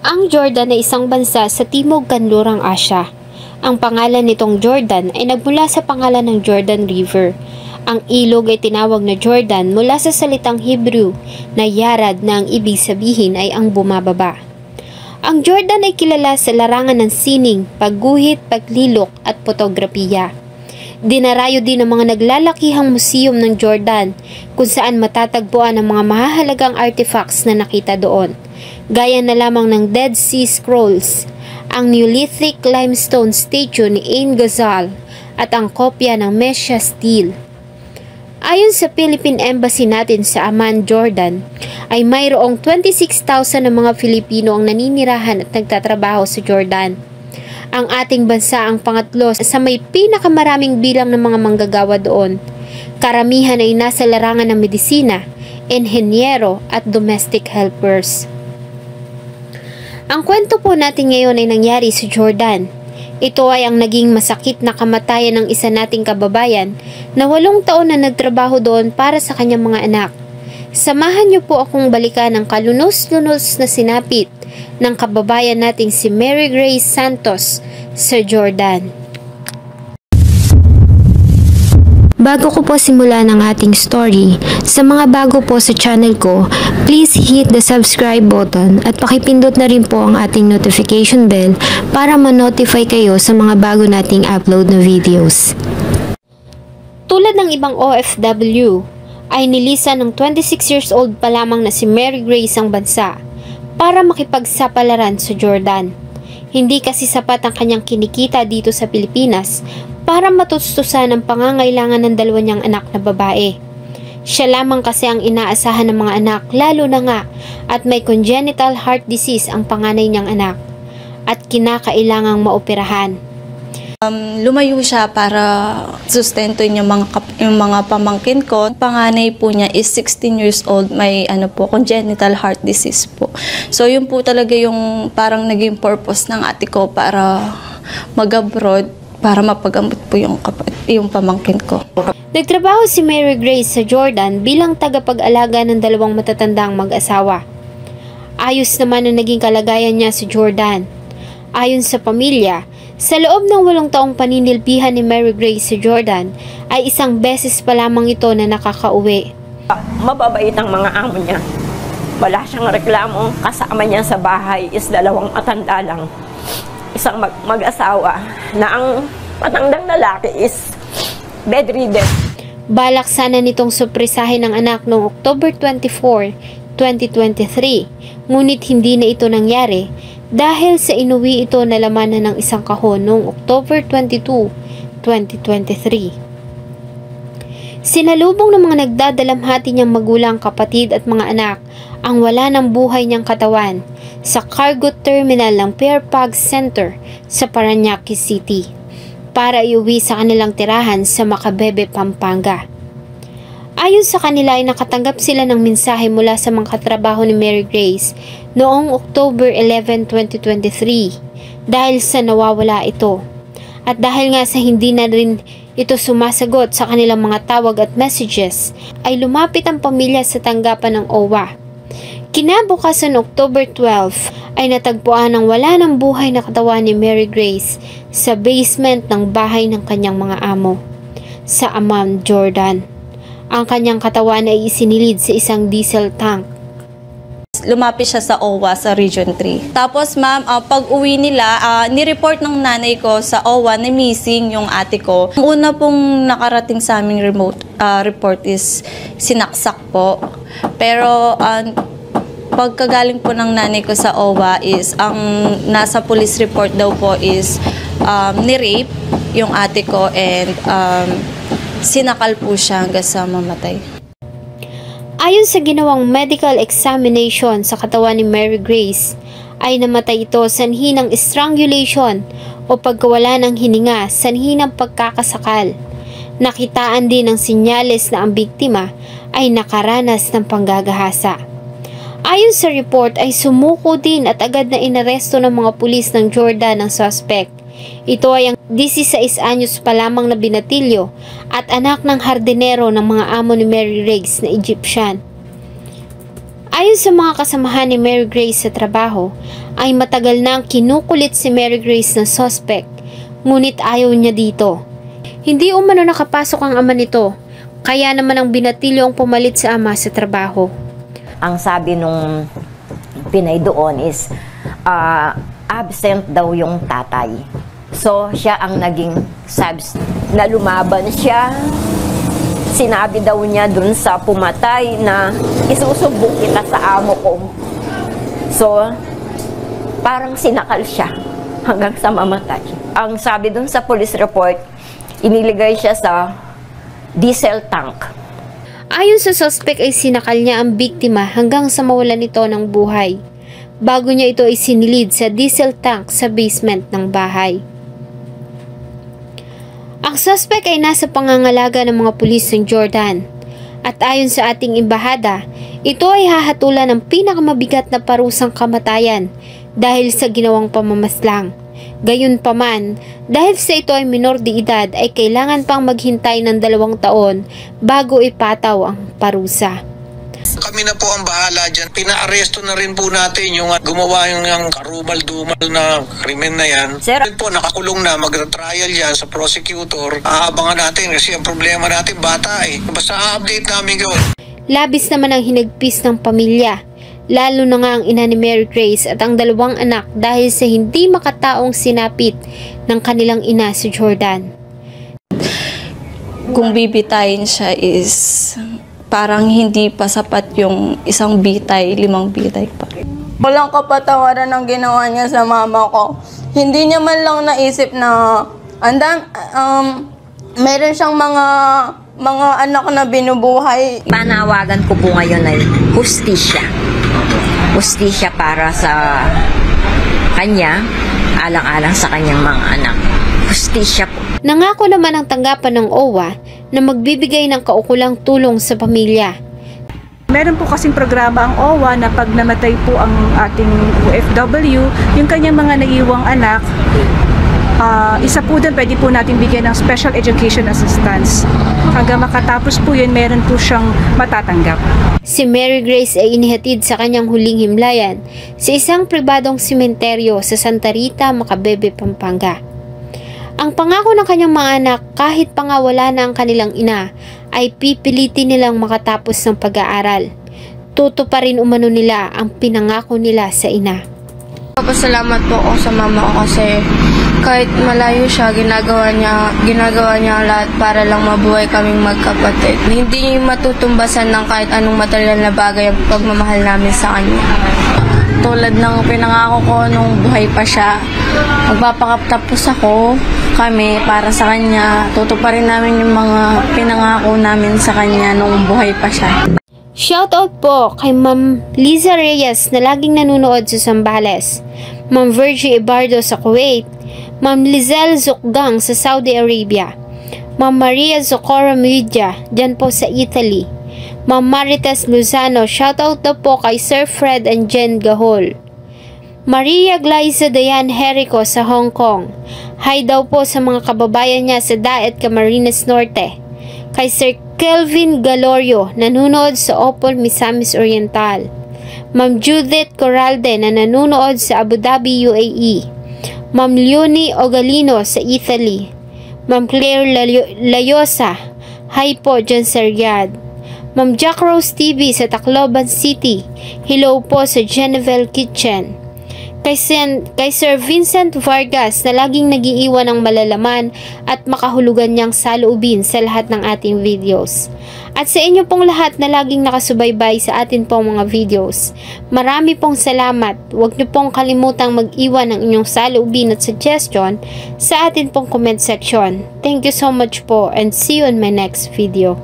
Ang Jordan ay isang bansa sa Timog Kanlurang Asya. Ang pangalan nitong Jordan ay nagmula sa pangalan ng Jordan River. Ang ilog ay tinawag na Jordan mula sa salitang Hebrew na yarad na ang ibig sabihin ay ang bumababa. Ang Jordan ay kilala sa larangan ng sining, pagguhit, paglilok at fotografiya. Dinarayo din ng mga naglalakihang museum ng Jordan kung saan matatagpuan ang mga mahahalagang artifacts na nakita doon, gaya na lamang ng Dead Sea Scrolls, ang Neolithic limestone statue ni Ain Ghazal at ang kopya ng Mesha Stele. Ayon sa Philippine Embassy natin sa Amman, Jordan, ay mayroong 26,000 na mga Filipino ang naninirahan at nagtatrabaho sa Jordan. Ang ating bansa ang pangatlo sa may pinakamaraming bilang ng mga manggagawa doon. Karamihan ay nasa larangan ng medisina, enhenyero at domestic helpers. Ang kwento po natin ngayon ay nangyari sa Jordan. Ito ay ang naging masakit na kamatayan ng isa nating kababayan na 8 taon na nagtrabaho doon para sa kanyang mga anak. Samahan niyo po akong balikan ang kalunos-lunos na sinapit ng kababayan nating si Mary Grace Santos sa Jordan. Bago ko po simulan ang ating story, sa mga bago po sa channel ko, please hit the subscribe button at pakipindot na rin po ang ating notification bell para ma-notify kayo sa mga bago nating upload na videos. Tulad ng ibang OFW, ay nilisan ng 26 years old pa lamang na si Mary Grace ang bansa para makipagsapalaran sa Jordan. Hindi kasi sapat ang kanyang kinikita dito sa Pilipinas para matustusan ang pangangailangan ng 2 niyang anak na babae. Siya lamang kasi ang inaasahan ng mga anak, lalo na nga at may congenital heart disease ang panganay niyang anak at kinakailangang maoperahan. Lumayo siya para sustentuin yung mga pamangkin ko. Panganay po niya is 16 years old, may congenital heart disease po. So yun po talaga yung parang naging purpose ng ate ko para mag-abroad para mapagamot po yung pamangkin ko. Nagtrabaho si Mary Grace sa Jordan bilang tagapag-alaga ng 2 matatandang mag-asawa. Ayos naman ang naging kalagayan niya sa Jordan. Ayon sa pamilya, sa loob ng 8 taong paninilbihan ni Mary Grace sa Jordan, ay 1 beses pa lamang ito na nakakauwi. Mababait ang mga amo niya. Wala siyang reklamo. Kasama niya sa bahay is 2 matanda lang. Isang mag-asawa na ang matandang lalaki is bedridden. Balak sana nitong supresahin ng anak noong October 24, 2023, ngunit hindi na ito nangyari dahil sa inuwi ito na lamanan ng isang kahon noong October 22, 2023. Sinalubong ng mga nagdadalamhati niyang magulang, kapatid at mga anak ang wala ng buhay niyang katawan sa cargo terminal ng Fairfax Center sa Parañaque City para iuwi sa kanilang tirahan sa Macabebe, Pampanga. Ayon sa kanila ay nakatanggap sila ng mensahe mula sa mga katrabaho ni Mary Grace noong October 11, 2023 dahil sa nawawala ito. At dahil nga sa hindi na rin ito sumasagot sa kanilang mga tawag at messages, ay lumapit ang pamilya sa tanggapan ng OWA. Kinabukasan October 12 ay natagpuan ang wala ng buhay na katawan ni Mary Grace sa basement ng bahay ng kanyang mga amo sa Amman, Jordan. Ang kanyang katawan ay isinilid sa isang diesel tank. Lumapit siya sa OWA sa Region 3. Tapos ma'am, pag uwi nila, nireport ng nanay ko sa OWA na missing yung ate ko. Ang una pong nakarating sa aming report is sinaksak po. Pero pagkagaling po ng nanay ko sa OWA is ang nasa police report daw po is ni-rape yung ate ko and sinakal po siya hanggang sa mamatay. Ayon sa ginawang medical examination sa katawan ni Mary Grace, ay namatay ito sanhi ng strangulation o pagkawala ng hininga sanhi ng pagkakasakal. Nakitaan din ng sinyales na ang biktima ay nakaranas ng panggagahasa. Ayon sa report ay sumuko din at agad na inaresto ng mga pulis ng Jordan ang suspect. Ito ay ang 16 anyos pa lamang na binatilyo at anak ng hardinero ng mga amo ni Mary Grace na Egyptian. Ayon sa mga kasamahan ni Mary Grace sa trabaho, ay matagal na kinukulit si Mary Grace ng suspect, ngunit ayaw niya dito. Hindi umano nakapasok ang ama nito, kaya naman ang binatilyo ang pumalit sa ama sa trabaho. Ang sabi nung Pinay doon is absent daw yung tatay. So, siya ang naging subs na lumaban siya. Sinabi daw niya dun sa pumatay na isusubok kita sa amo ko. So, parang sinakal siya hanggang sa mamatay. Ang sabi dun sa police report, iniligay siya sa diesel tank. Ayon sa suspect ay sinakal niya ang biktima hanggang sa mawalan ito ng buhay, bago niya ito isinilid sa diesel tank sa basement ng bahay. Ang suspect ay nasa pangangalaga ng mga pulis ng Jordan, at ayon sa ating imbahada, ito ay hahatulan ng pinakamabigat na parusang kamatayan dahil sa ginawang pamamaslang. Gayunpaman, dahil sa ito ay minor de edad ay kailangan pang maghintay ng 2 taon bago ipataw ang parusa. Kami na po ang bahala dyan. Pinaaresto na rin po natin yung gumawa yung karumal-dumal na krimen na yan. Sir, Po, nakakulong na, mag-trial yan sa prosecutor. Aabangan natin kasi ang problema natin bata eh. Basta update namin yun. Labis naman ang hinagpis ng pamilya, lalo na nga ang ina ni Mary Grace at ang 2 anak dahil sa hindi makataong sinapit ng kanilang ina si Jordan. Kung bibitayin siya is parang hindi pa sapat yung isang bitay, 5 bitay pa. Walang kapatawaran ang ginawa niya sa mama ko. Hindi niya man lang naisip na meron siyang mga anak na binubuhay. panawagan ko po ngayon ay hustisya. Hustisya para sa kanya, alang-alang sa kanyang mga anak. Hustisya po. Nangako naman ang tanggapan ng OWA na magbibigay ng kaukulang tulong sa pamilya. Meron po kasing programa ang OWA na pag namatay po ang ating OFW, yung kanyang mga naiwang anak, isa po doon pwede po natin bigyan ng special education assistance. Hanggang makatapos po yun, meron po siyang matatanggap. Si Mary Grace ay inihatid sa kanyang huling himlayan sa isang pribadong sementeryo sa Santa Rita, Macabebe, Pampanga. Ang pangako ng kanyang mga anak, kahit pa nga wala na ang kanilang ina, ay pipilitin nilang makatapos ng pag-aaral. Tutuparin umano nila ang pinangako nila sa ina. Pasalamat po ako sa mama ko kasi kahit malayo siya, ginagawa niya ang lahat para lang mabuhay kaming magkapatid. Hindi matutumbasan ng kahit anong material na bagay ang pagmamahal namin sa kanya. Tulad ng pinangako ko nung buhay pa siya, magpapakatapos kami para sa kanya. Tutuparin namin yung mga pinangako namin sa kanya nung buhay pa siya. Shoutout po kay Ma'am Liza Reyes na laging nanonood sa Zambales, Ma'am Virgie Ibardo sa Kuwait, Ma'am Lizelle Zukgang sa Saudi Arabia, Ma'am Maria Zocora Muidja dyan po sa Italy, Ma'am Marites Luzano, shoutout na po kay Sir Fred and Jen Gahol, Maria Glyza Dayan Jerico sa Hong Kong, hi daw po sa mga kababayan niya sa Daet, Camarines Norte, kay Sir Kelvin Galorio, nanonood sa Opol, Misamis Oriental, Ma'am Judith Corralde na nanonood sa Abu Dhabi, UAE, Ma'am Leonie Ogalino sa Italy, Ma'am Claire Layosa, hi po dyan sa Riyadh, Ma'am Jack Rose TV sa Tacloban City, hello po sa Genevieve Kitchen, kay Sir Vincent Vargas na laging nagiiwan ng malalaman at makahulugan niyang saloobin sa lahat ng ating videos. At sa inyo pong lahat na laging nakasubaybay sa atin pong mga videos, marami pong salamat. Huwag niyo pong kalimutang mag-iwan ng inyong saloobin at suggestion sa atin pong comment section. Thank you so much po and see you in my next video.